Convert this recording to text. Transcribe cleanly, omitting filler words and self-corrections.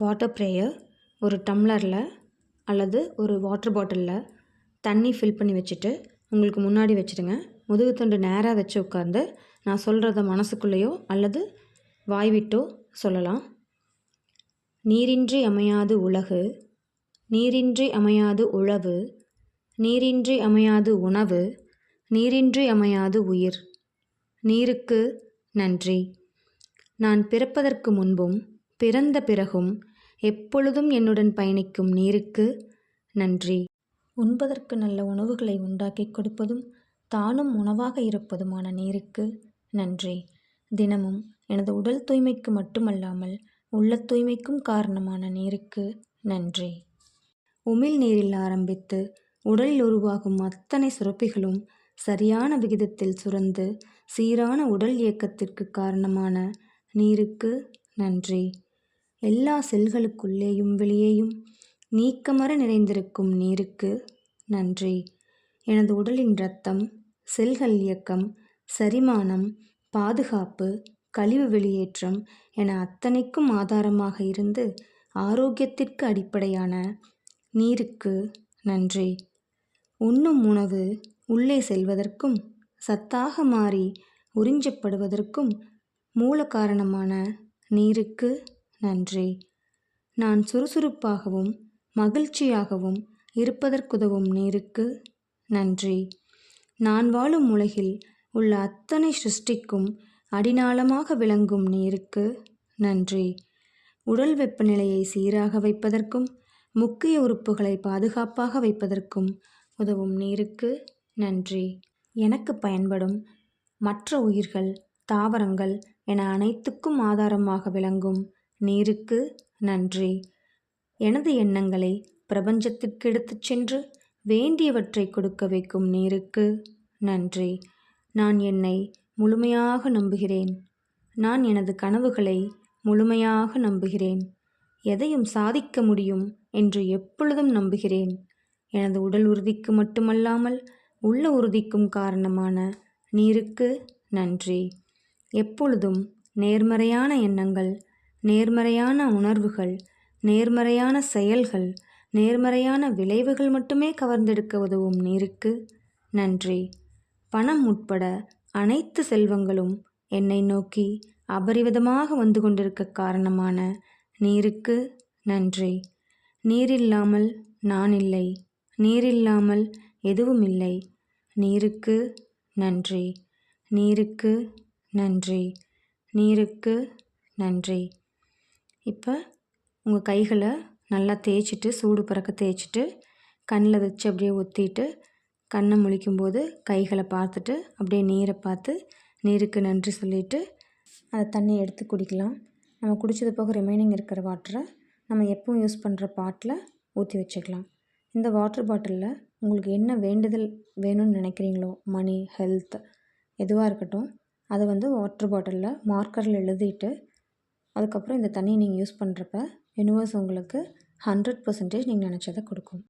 Water prayer ஒரு டம்ளரில் அல்லது ஒரு வாட்டர் பாட்டிலில் தண்ணி ஃபில் பண்ணி வச்சுட்டு உங்களுக்கு முன்னாடி வச்சுடுங்க. முதுகு தண்டு நேராக வச்சு உட்காந்து நான் சொல்கிறத மனசுக்குள்ளேயோ அல்லது வாய்விட்டோ சொல்லலாம். நீரின்றி அமையாது உலகு, நீரின்றி அமையாது உழவு, நீரின்றி அமையாது உணவு, நீரின்றி அமையாது உயிர். நீருக்கு நன்றி. நான் பிறப்பதற்கு முன்பும் பிறந்த பிறகும் எப்பொழுதும் என்னுடன் பயணிக்கும் நீருக்கு நன்றி. உண்பதற்கு நல்ல உணவுகளை உண்டாக்கி கொடுப்பதும் தானும் உணவாக இருப்பதுமான நீருக்கு நன்றி. தினமும் எனது உடல் தூய்மைக்கு மட்டுமல்லாமல் உள்ள தூய்மைக்கும் காரணமான நீருக்கு நன்றி. உமிழ் நீரில் ஆரம்பித்து உடலில் உருவாகும் அத்தனை சுரப்பிகளும் சரியான விகிதத்தில் சுரந்து சீரான உடல் இயக்கத்திற்கு காரணமான நீருக்கு நன்றி. எல்லா செல்களுக்குள்ளேயும் வெளியேயும் நீக்கமற நிறைந்திருக்கும் நீருக்கு நன்றி. எனது உடலின் இரத்தம், செல்கள் இயக்கம், செரிமானம், பாதுகாப்பு, கழிவு வெளியேற்றம் என அத்தனைக்கும் ஆதாரமாக இருந்து ஆரோக்கியத்திற்கு அடிப்படையான நீருக்கு நன்றி. உண்ணும் உணவு உள்ளே செல்வதற்கும் சத்தாக மாறி உறிஞ்சப்படுவதற்கும் மூல காரணமான நீருக்கு நன்றி. நான் சுறுசுறுப்பாகவும் மகிழ்ச்சியாகவும் இருப்பதற்குதவும் நீருக்கு நன்றி. நான் வாழும் உலகில் உள்ள அத்தனை சிருஷ்டிக்கும் அடிநாளமாக விளங்கும் நீருக்கு நன்றி. உடல் வெப்பநிலையை சீராக வைப்பதற்கும் முக்கிய உறுப்புகளை பாதுகாப்பாக வைப்பதற்கும் உதவும் நீருக்கு நன்றி. எனக்கு பயன்படும் மற்ற உயிர்கள், தாவரங்கள் என அனைத்துக்கும் ஆதாரமாக விளங்கும் நீருக்கு நன்றி. எனது எண்ணங்களை பிரபஞ்சத்திற்கு எடுத்துச் சென்று வேண்டியவற்றை கொடுக்க வைக்கும் நீருக்கு நன்றி. நான் என்னை முழுமையாக நம்புகிறேன். நான் எனது கனவுகளை முழுமையாக நம்புகிறேன். எதையும் சாதிக்க முடியும் என்று எப்பொழுதும் நம்புகிறேன். எனது உடல் உறுதிக்கு மட்டுமல்லாமல் உள்ள உறுதிக்கும் காரணமான நீருக்கு நன்றி. எப்பொழுதும் நேர்மறையான எண்ணங்கள், நேர்மறையான உணர்வுகள், நேர்மறையான செயல்கள், நேர்மறையான விளைவுகள் மட்டுமே கவர்ந்தெடுக்க உதவும் நீருக்கு நன்றி. பணம் உட்பட அனைத்து செல்வங்களும் என்னை நோக்கி அபரிவிதமாக வந்து கொண்டிருக்க காரணமான நீருக்கு நன்றி. நீரில்லாமல் நான் இல்லை, நீரில்லாமல் எதுவும் இல்லை. நீருக்கு நன்றி. நீருக்கு நன்றி. நீருக்கு நன்றி. இப்போ உங்கள் கைகளை நல்லா தேய்ச்சிட்டு, சூடு பறக்க தேய்ச்சிட்டு, கண்ணில் வச்சு அப்படியே ஒத்திட்டு கண்ணை முழிக்கும்போது கைகளை பார்த்துட்டு அப்படியே நீரை பார்த்து நீருக்கு நன்றி சொல்லிவிட்டு அந்த தண்ணியை எடுத்து குடிக்கலாம். நம்ம குடித்தது போக ரிமைனிங் இருக்கிற வாட்டரை நம்ம எப்பவும் யூஸ் பண்ணுற பாட்டில் ஊற்றி வச்சுக்கலாம். இந்த வாட்டர் பாட்டிலில் உங்களுக்கு என்ன வேண்டுதல் வேணும்னு நினைக்கிறீங்களோ, மணி, ஹெல்த் எதுவாக இருக்கட்டும், அதை வாட்டர் பாட்டிலில் மார்க்கரில் எழுதிட்டு அதுக்கப்புறம் இந்த தண்ணியை நீங்கள் யூஸ் பண்ணுறப்ப யூனிவர்ஸ் உங்களுக்கு 100% நீங்கள் நினச்சதை கொடுக்கும்.